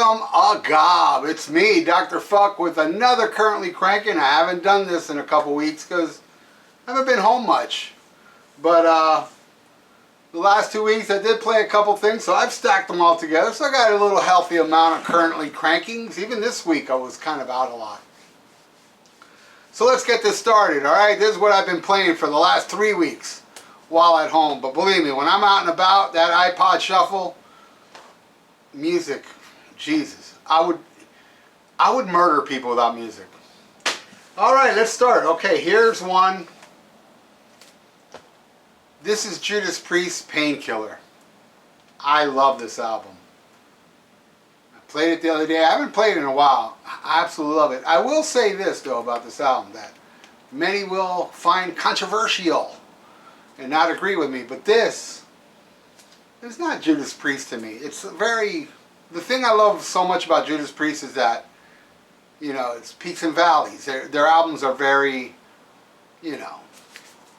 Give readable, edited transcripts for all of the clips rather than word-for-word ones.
Welcome Agab. It's me, Dr. Fuck, with another Currently Cranking. I haven't done this in a couple weeks because I haven't been home much. But the last 2 weeks I did play a couple things, so I've stacked them all together. So I got a little healthy amount of Currently Crankings. Even this week I was kind of out a lot. So let's get this started, alright? This is what I've been playing for the last 3 weeks while at home. But believe me, when I'm out and about, that iPod Shuffle, music, Jesus, I would murder people without music. All right, let's start. Okay, here's one. This is Judas Priest's Painkiller. I love this album. I played it the other day. I haven't played it in a while. I absolutely love it. I will say this though about this album that many will find controversial and not agree with me, but this is not Judas Priest to me. It's very... The thing I love so much about Judas Priest is that, you know, it's peaks and valleys. Their albums are very, you know,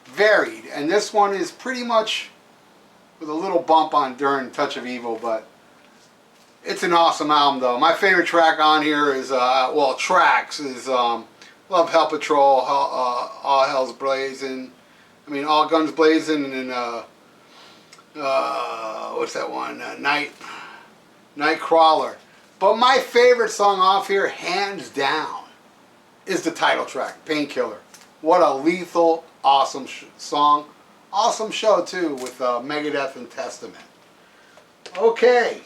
varied. And this one is pretty much with a little bump on during Touch of Evil, but it's an awesome album though. My favorite track on here is, well, tracks is Love Hell Patrol, All Hell's Blazing. I mean, All Guns Blazing, and what's that one? Nightcrawler. But my favorite song off here, hands down, is the title track, Painkiller. What a lethal, awesome song. Awesome show too with Megadeth and Testament. Okay.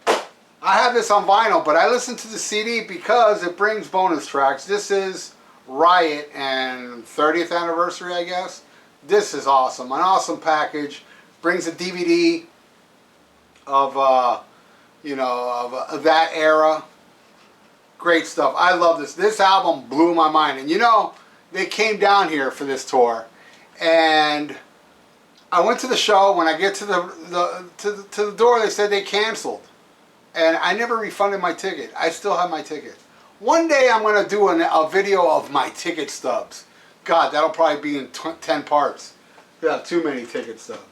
I have this on vinyl, but I listen to the CD because it brings bonus tracks. This is Riot and 30th anniversary, I guess. This is awesome. An awesome package. Brings a DVD of you know, of that era. Great stuff. I love this. This album blew my mind. And you know, they came down here for this tour, and I went to the show. When I get to the door, they said they canceled, and I never refunded my ticket. I still have my ticket. One day I'm going to do a video of my ticket stubs. God, that'll probably be in 10 parts. I have too many ticket stubs.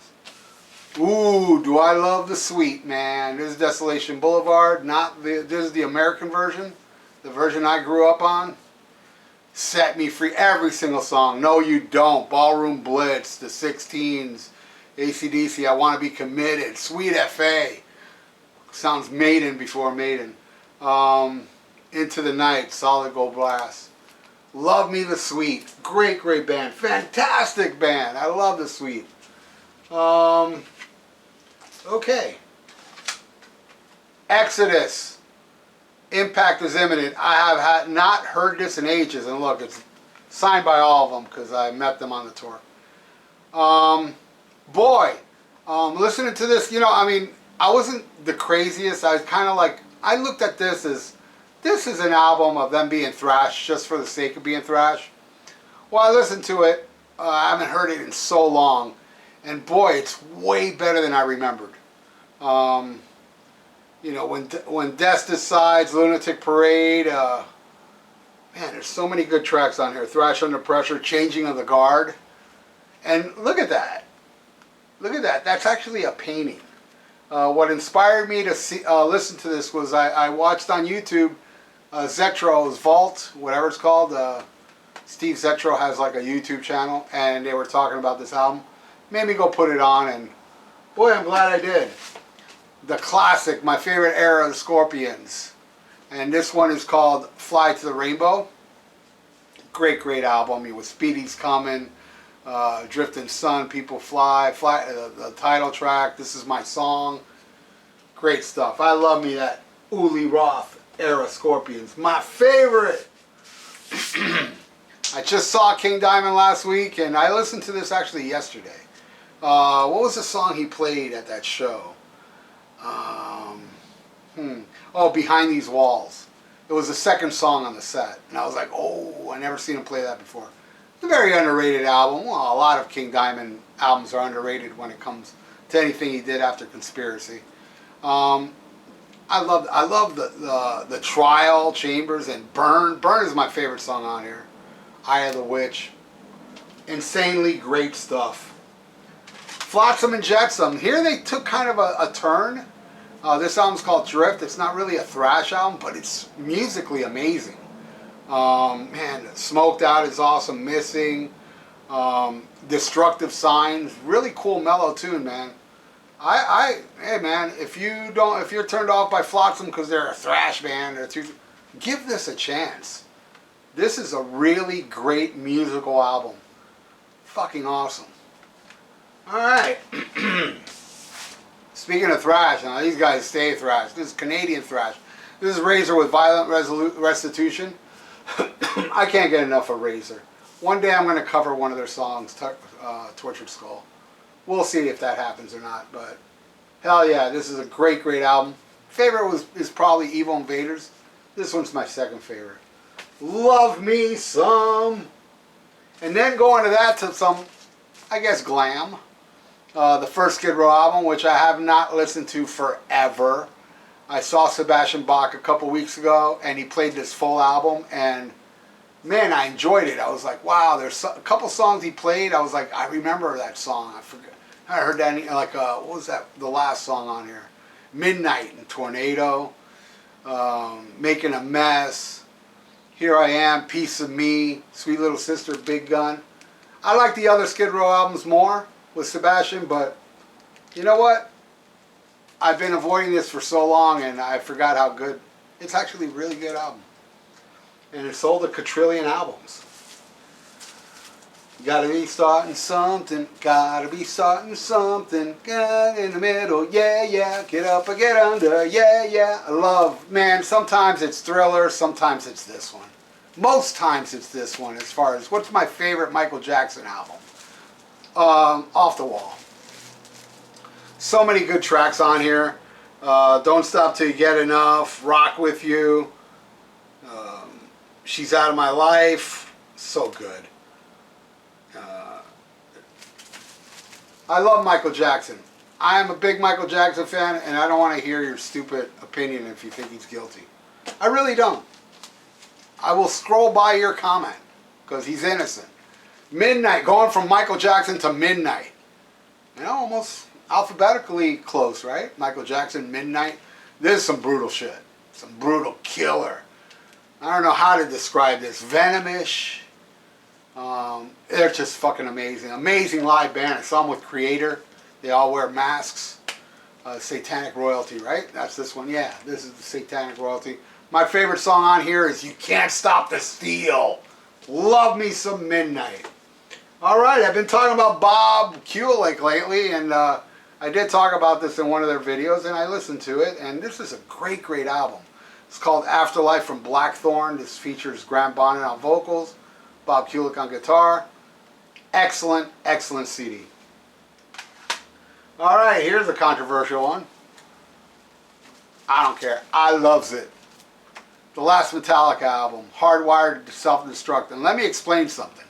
Ooh, do I love the Sweet, man. This is Desolation Boulevard. This is the American version. The version I grew up on. Set Me Free. Every single song. No, You Don't. Ballroom Blitz. The 16s. AC/DC. I Want to Be Committed. Sweet F.A. Sounds Maiden before Maiden. Into the Night. Solid Gold Brass. Love Me the Sweet. Great, great band. Fantastic band. I love the Sweet. Okay. Exodus. Impact is Imminent. I have not heard this in ages. And look, it's signed by all of them because I met them on the tour. Listening to this, you know, I mean, I wasn't the craziest. I was kind of like, I looked at this as, this is an album of them being thrash just for the sake of being thrash. Well, I listened to it. I haven't heard it in so long. And boy, it's way better than I remembered. You know, when Death Decides, Lunatic Parade, man, there's so many good tracks on here. Thrash Under Pressure, Changing of the Guard. And look at that. Look at that. That's actually a painting. What inspired me to listen to this was I watched on YouTube Zetro's Vault, whatever it's called. Steve Zetro has like a YouTube channel, and they were talking about this album. Made me go put it on, and boy, I'm glad I did. The classic, my favorite era of the Scorpions. And this one is called Fly to the Rainbow. Great, great album. With Speedy's Coming, Drifting Sun, People Fly, the title track, This Is My Song. Great stuff. I love me that Uli Roth era Scorpions. My favorite. I just saw King Diamond last week, and I listened to this actually yesterday. What was the song he played at that show? Oh, Behind These Walls. It was the second song on the set. And I was like, oh, I never seen him play that before. It's a very underrated album. Well, a lot of King Diamond albums are underrated when it comes to anything he did after Conspiracy. I love the Trial, Chambers, and Burn. Burn is my favorite song on here. Eye of the Witch. Insanely great stuff. Flotsam and Jetsam. Here they took kind of a turn. This album's called Drift. It's not really a thrash album, but it's musically amazing. Man, Smoked Out is awesome. Missing, Destructive Signs, really cool mellow tune, man. Hey man, if you're turned off by Flotsam because they're a thrash band, give this a chance. This is a really great musical album. Fucking awesome. All right. Speaking of thrash, now these guys stay thrash. This is Canadian thrash. This is Razor with Violent Restitution. I can't get enough of Razor. One day I'm going to cover one of their songs, Tortured Skull. We'll see if that happens or not, but hell yeah, this is a great, great album. Favorite is probably Evil Invaders. This one's my second favorite. Love Me Some. And then going to that to some, I guess, glam. The first Skid Row album, which I have not listened to forever. I saw Sebastian Bach a couple weeks ago, and he played this full album, and man, I enjoyed it. I was like, wow, there's a couple songs he played. I was like, I remember that song. I forgot. I heard that, like, what was that, the last song on here? Midnight and Tornado, Making a Mess, Here I Am, Piece of Me, Sweet Little Sister, Big Gun. I like the other Skid Row albums more with Sebastian, but you know what? I've been avoiding this for so long, and I forgot how good. It's actually a really good album. And it sold a quadrillion albums. Gotta be starting something, gotta be starting something, get in the middle, yeah, yeah, get up or get under, yeah, yeah. I love, man, sometimes it's Thriller, sometimes it's this one. Most times it's this one as far as, what's my favorite Michael Jackson album? Off the Wall. So many good tracks on here. Don't Stop Till You Get Enough, Rock With You, She's Out of My Life, so good. I love Michael Jackson. I am a big Michael Jackson fan, and I don't want to hear your stupid opinion if you think he's guilty. I really don't. I will scroll by your comment, because he's innocent. Midnight, going from Michael Jackson to Midnight. You know, almost alphabetically close, right? Michael Jackson, Midnight. This is some brutal shit. Some brutal killer. I don't know how to describe this. Venomish. They're just fucking amazing. Amazing live band. I saw them with Creator. They all wear masks. Satanic Royalty, right? That's this one. Yeah, this is the Satanic Royalty. My favorite song on here is You Can't Stop the Steal. Love me some Midnight. All right, I've been talking about Bob Kulick lately, and I did talk about this in one of their videos, and I listened to it, and this is a great, great album. It's called Afterlife from Blackthorn. This features Graham Bonnet on vocals, Bob Kulick on guitar. Excellent, excellent CD. All right, here's a controversial one. I don't care. I loves it. The last Metallica album, Hardwired to Self-Destruct. And let me explain something.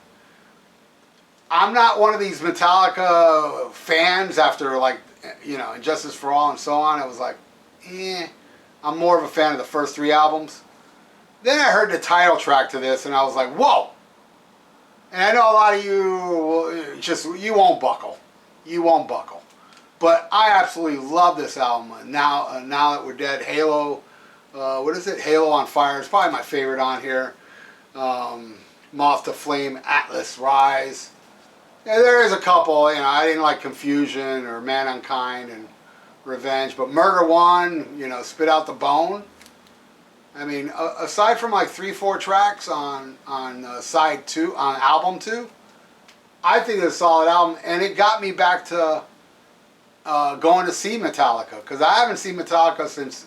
I'm not one of these Metallica fans after, like, you know, Injustice for All and so on. I was like, I'm more of a fan of the first three albums. Then I heard the title track to this, and I was like, whoa. And I know a lot of you you won't buckle. You won't buckle. But I absolutely love this album. Now That We're Dead, Halo, what is it? Halo on Fire. It's probably my favorite on here. Moth to Flame, Atlas Rise. Yeah, there is a couple, you know, I didn't like Confusion or Man Unkind and Revenge, but Murder One, you know, Spit Out the Bone. I mean, aside from like 3-4 tracks on side 2, on album 2, I think it's a solid album, and it got me back to going to see Metallica, because I haven't seen Metallica since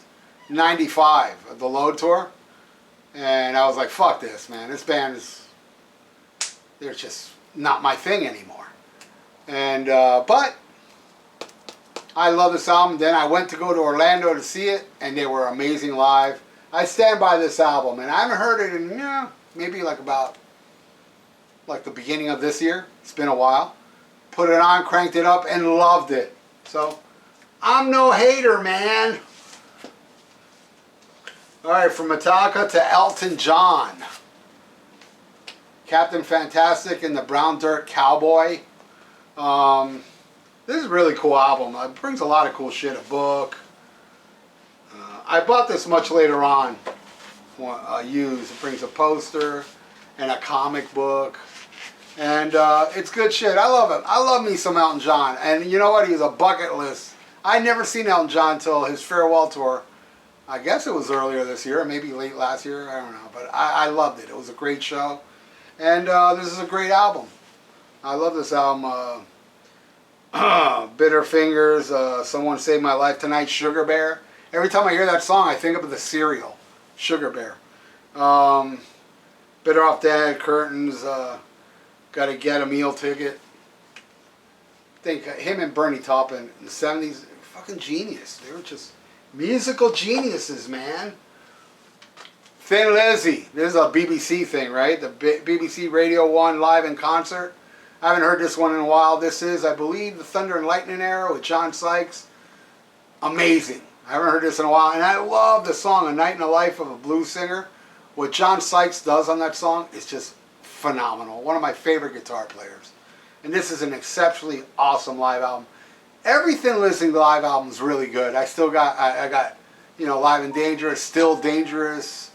'95, the Load Tour, and I was like, fuck this, man, this band is, they're just not my thing anymore. And but I love this album. Then I went to go to Orlando to see it, and they were amazing live. I stand by this album, and I haven't heard it in maybe like about like the beginning of this year. It's been a while. Put it on, cranked it up, and loved it. So I'm no hater, man. All right, from Metallica to Elton John. Captain Fantastic and the Brown Dirt Cowboy. This is a really cool album. It brings a lot of cool shit. A book. I bought this much later on, used. It brings a poster and a comic book. And it's good shit. I love it. I love me some Elton John. And you know what? He's a bucket list. I never seen Elton John until his farewell tour. I guess it was earlier this year, maybe late last year. I don't know. But I loved it. It was a great show. And this is a great album. I love this album. Bitter Fingers, Someone Saved My Life Tonight, Sugar Bear. Every time I hear that song, I think of the cereal, Sugar Bear. Better Off Dead, Curtains, Gotta Get a Meal Ticket. I think him and Bernie Taupin in the 70s, fucking genius. They were just musical geniuses, man. Thin Lizzy. This is a BBC thing, right? The BBC Radio 1 live in concert. I haven't heard this one in a while. This is, I believe, the Thunder and Lightning era with John Sykes. Amazing. I haven't heard this in a while. And I love the song, A Night in the Life of a Blues Singer. What John Sykes does on that song is just phenomenal. One of my favorite guitar players. And this is an exceptionally awesome live album. Everything listening to live albums is really good. I still got, I got, you know, Live and Dangerous, Still Dangerous,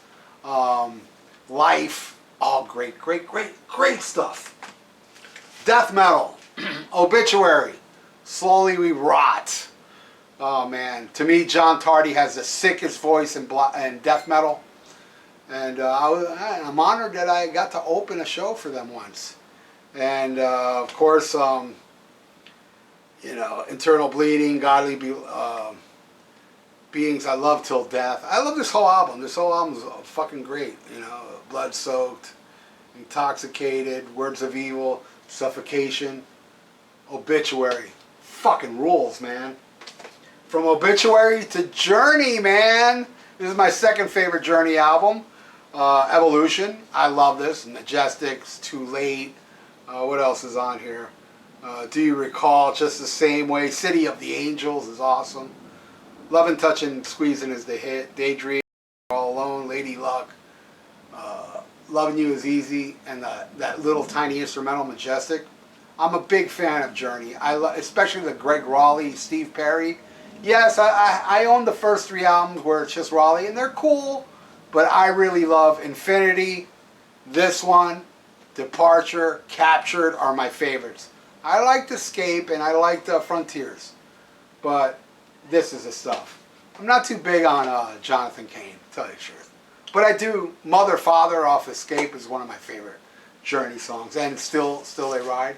Life. All great, great, great, great stuff. Death metal, Obituary, Slowly We Rot. Oh man, to me, John Tardy has the sickest voice in death metal. And I'm honored that I got to open a show for them once. And of course, you know, Internal Bleeding, Godly Beings I Love Till Death. I love this whole album. This whole album is fucking great. You know, Blood Soaked, Intoxicated, Words of Evil, Suffocation, Obituary. Fucking rules, man. From Obituary to Journey, man. This is my second favorite Journey album. Evolution. I love this. Majestics, Too Late. What else is on here? Do You Recall? Just the Same Way. City of the Angels is awesome. Lovin', Touchin', Squeezin' is the hit. Daydream, All Alone, Lady Luck. Loving You Is Easy. And that little tiny instrumental, Majestic. I'm a big fan of Journey. Especially the Greg Raleigh, Steve Perry. Yes, I own the first 3 albums where it's just Raleigh, and they're cool. But I really love Infinity, this one, Departure, Captured are my favorites. I liked Escape and I liked Frontiers. But this is the stuff. I'm not too big on Jonathan Cain, to tell you the truth. But I do, Mother Father off Escape is one of my favorite Journey songs. And Still They Ride.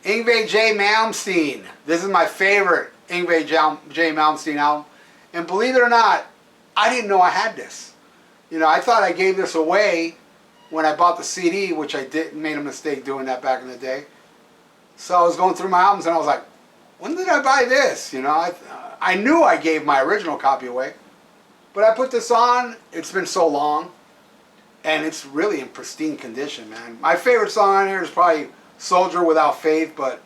Yngwie J. Malmsteen. This is my favorite Yngwie J. Malmsteen album. And believe it or not, I didn't know I had this. You know, I thought I gave this away when I bought the CD, which I made a mistake doing that back in the day. So I was going through my albums and I was like, when did I buy this? You know, I knew I gave my original copy away. But I put this on, it's been so long, and it's really in pristine condition, man. My favorite song on here is probably Soldier Without Faith, but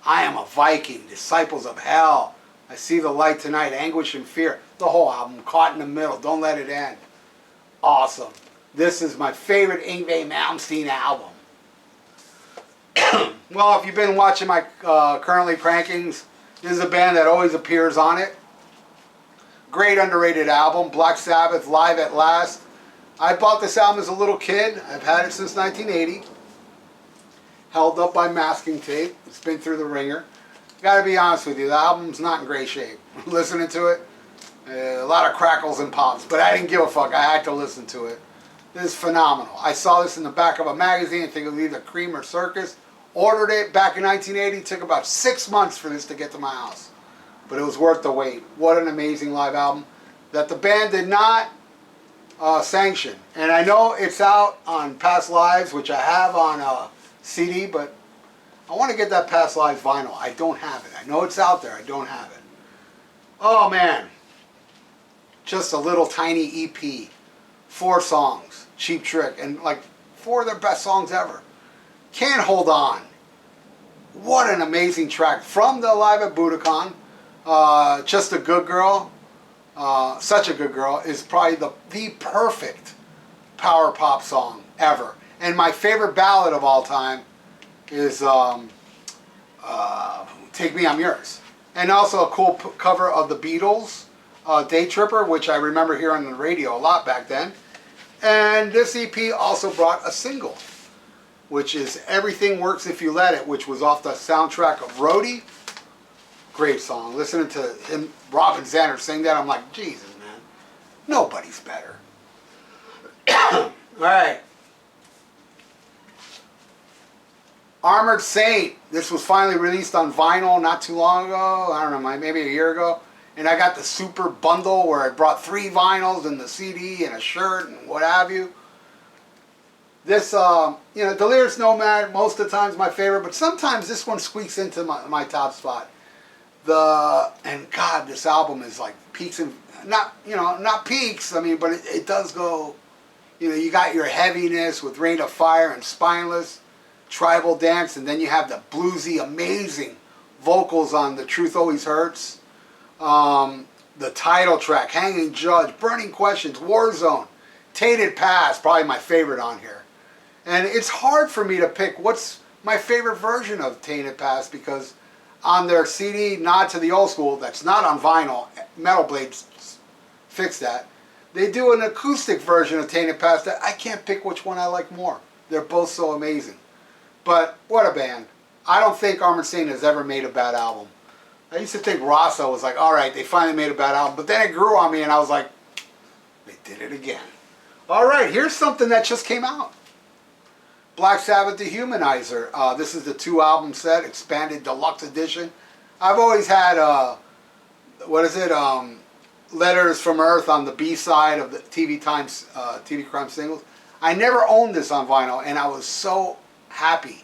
I Am a Viking, Disciples of Hell, I See the Light Tonight, Anguish and Fear, the whole album, Caught in the Middle, Don't Let It End. Awesome. This is my favorite Yngwie Malmsteen album. Well, if you've been watching my Currently Crankings, this is a band that always appears on it. Great underrated album, Black Sabbath, Live at Last. I bought this album as a little kid. I've had it since 1980. Held up by masking tape. It's been through the ringer. Gotta be honest with you, the album's not in great shape. Listening to it, a lot of crackles and pops, but I didn't give a fuck. I had to listen to it. This is phenomenal. I saw this in the back of a magazine. I think it was either Cream or Circus. Ordered it back in 1980. It took about 6 months for this to get to my house. But it was worth the wait. What an amazing live album that the band did not sanction. And I know it's out on Past Lives, which I have on CD, but I want to get that Past Lives vinyl. I don't have it. I know it's out there. I don't have it. Oh, man. Just a little tiny EP. 4 songs. Cheap Trick. And like 4 of their best songs ever. Can't Hold On. What an amazing track. From the Live at Budokan. Just a Good Girl. Such a Good Girl is probably the perfect power pop song ever. And my favorite ballad of all time is Take Me, I'm Yours. And also a cool cover of the Beatles, Day Tripper, which I remember hearing on the radio a lot back then. And this EP also brought a single, which is Everything Works If You Let It, which was off the soundtrack of Roadie. Great song. Listening to him, Robin Zander, sing that, I'm like, Jesus, man. Nobody's better. All right. Armored Saint. This was finally released on vinyl not too long ago. I don't know, maybe a year ago. And I got the super bundle where I brought 3 vinyls and the CD and a shirt and what have you. This, Delirious Nomad, most of the time is my favorite, but sometimes this one squeaks into my top spot. And God, this album is like peaks and, not peaks, I mean, but it does go, you got your heaviness with Rain of Fire and Spineless, Tribal Dance, and then you have the bluesy, amazing vocals on The Truth Always Hurts. The title track, Hanging Judge, Burning Questions, Warzone, Tainted Past, probably my favorite on here. And it's hard for me to pick what's my favorite version of Tainted Past, because on their CD, Nod to the Old School, that's not on vinyl, Metal Blades fixed that, they do an acoustic version of Tainted Past that I can't pick which one I like more. They're both so amazing. But what a band. I don't think Armored Saint has ever made a bad album. I used to think Rasa was like, alright, they finally made a bad album. But then it grew on me and I was like, they did it again. Alright, here's something that just came out. Black Sabbath Dehumanizer. This is the 2-album set, expanded deluxe edition. I've always had, Letters from Earth on the B-side of the TV Times, TV Crime singles. I never owned this on vinyl, and I was so happy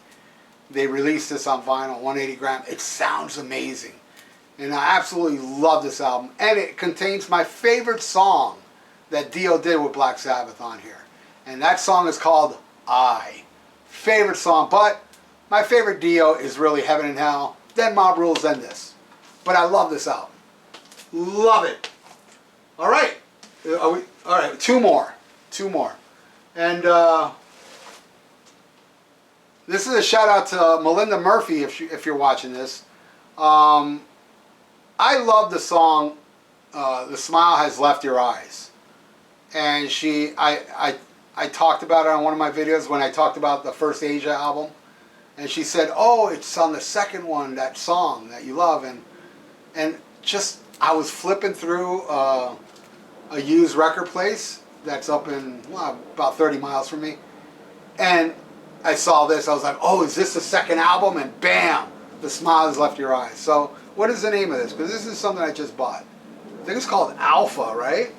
they released this on vinyl, 180 gram. It sounds amazing. And I absolutely love this album. And it contains my favorite song that Dio did with Black Sabbath on here. And that song is called I. Favorite song, but my favorite Dio is really Heaven and Hell, then Mob Rules, then this. But I love this album. Love it. All right. All right, 2 more. 2 more. And this is a shout out to Melinda Murphy if you're watching this. I love the song The Smile Has Left Your Eyes. And I talked about it on one of my videos when I talked about the first Asia album. And she said, oh, it's on the second one, that song that you love. And just, I was flipping through a used record place that's up in, about 30 miles from me. And I saw this, I was like, oh, is this the second album? And bam, The Smile Has Left Your Eyes. So, what is the name of this? Because this is something I just bought. I think it's called Alpha, right?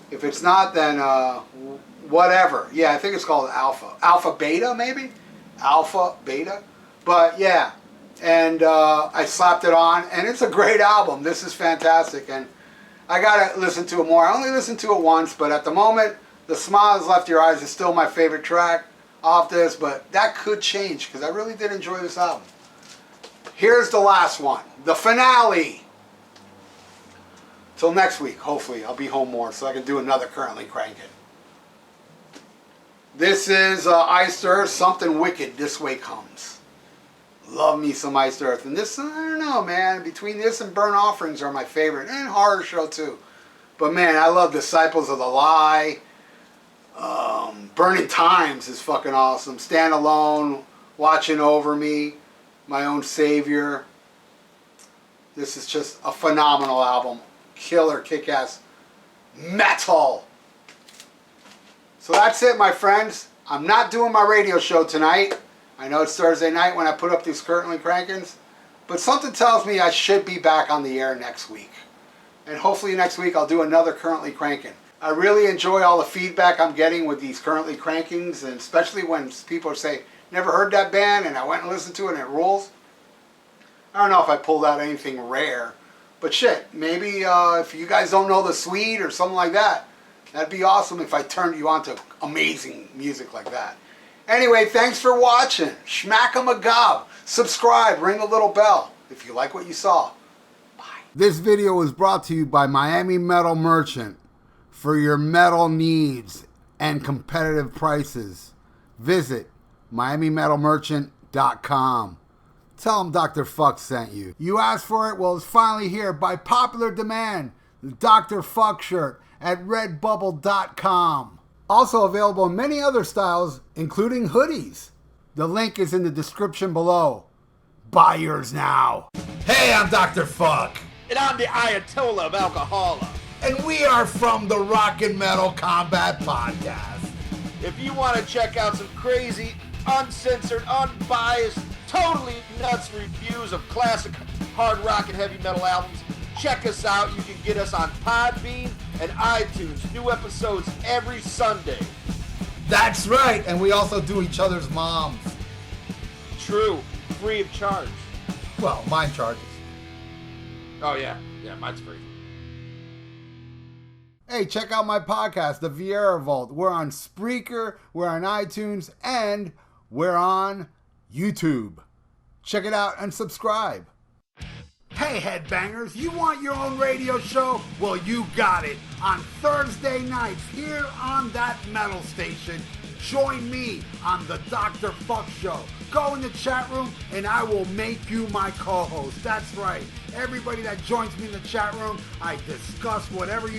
If it's not, then whatever. Yeah, I think it's called Alpha. Alpha Beta, maybe? Alpha Beta? But yeah, and I slapped it on, and it's a great album. This is fantastic, and I gotta listen to it more. I only listened to it once, but at the moment, The Smile Has Left Your Eyes is still my favorite track off this, but that could change, because I really did enjoy this album. Here's the last one, the finale. Till next week, hopefully, I'll be home more so I can do another Currently Cranking. This is Iced Earth, Something Wicked This Way Comes. Love me some Iced Earth. And this, I don't know, man, between this and Burnt Offerings are my favorite. And Horror Show, too. But, man, I love Disciples of the Lie. Burning Times is fucking awesome. Stand Alone, Watching Over Me, My Own Savior. This is just a phenomenal album. Killer, kick-ass metal. So that's it, my friends. I'm not doing my radio show tonight. I know it's Thursday night when I put up these Currently Crankins, but something tells me I should be back on the air next week. And hopefully next week I'll do another Currently Crankin'. I really enjoy all the feedback I'm getting with these Currently Crankings, and especially when people say, never heard that band, and I went and listened to it and it rules. I don't know if I pulled out anything rare, but shit, maybe if you guys don't know the Swede or something like that, that'd be awesome if I turned you on to amazing music like that. Anyway, thanks for watching. Schmack 'em a gob. Subscribe, ring the little bell if you like what you saw. Bye. This video was brought to you by Miami Metal Merchant. For your metal needs and competitive prices, visit MiamiMetalMerchant.com. Tell them Dr. FUKK sent you. You asked for it, well, it's finally here by popular demand. The Dr. FUKK shirt at redbubble.com. Also available in many other styles, including hoodies. The link is in the description below. Buy yours now. Hey, I'm Dr. FUKK. And I'm the Ayatollah of Alcohola. And we are from the Rock and Metal Combat Podcast. If you want to check out some crazy, uncensored, unbiased, totally nuts reviews of classic hard rock and heavy metal albums, check us out. You can get us on Podbean and iTunes. New episodes every Sunday. That's right. And we also do each other's moms. True. Free of charge. Well, mine charges. Oh, yeah. Yeah, mine's free. Hey, check out my podcast, The Vieira Vault. We're on Spreaker, we're on iTunes, and we're on YouTube. Check it out and subscribe. Hey, headbangers, you want your own radio show? Well, you got it. On Thursday nights here on that metal station, join me on the Dr. FUKK Show. Go in the chat room and I will make you my co-host. That's right. Everybody that joins me in the chat room, I discuss whatever you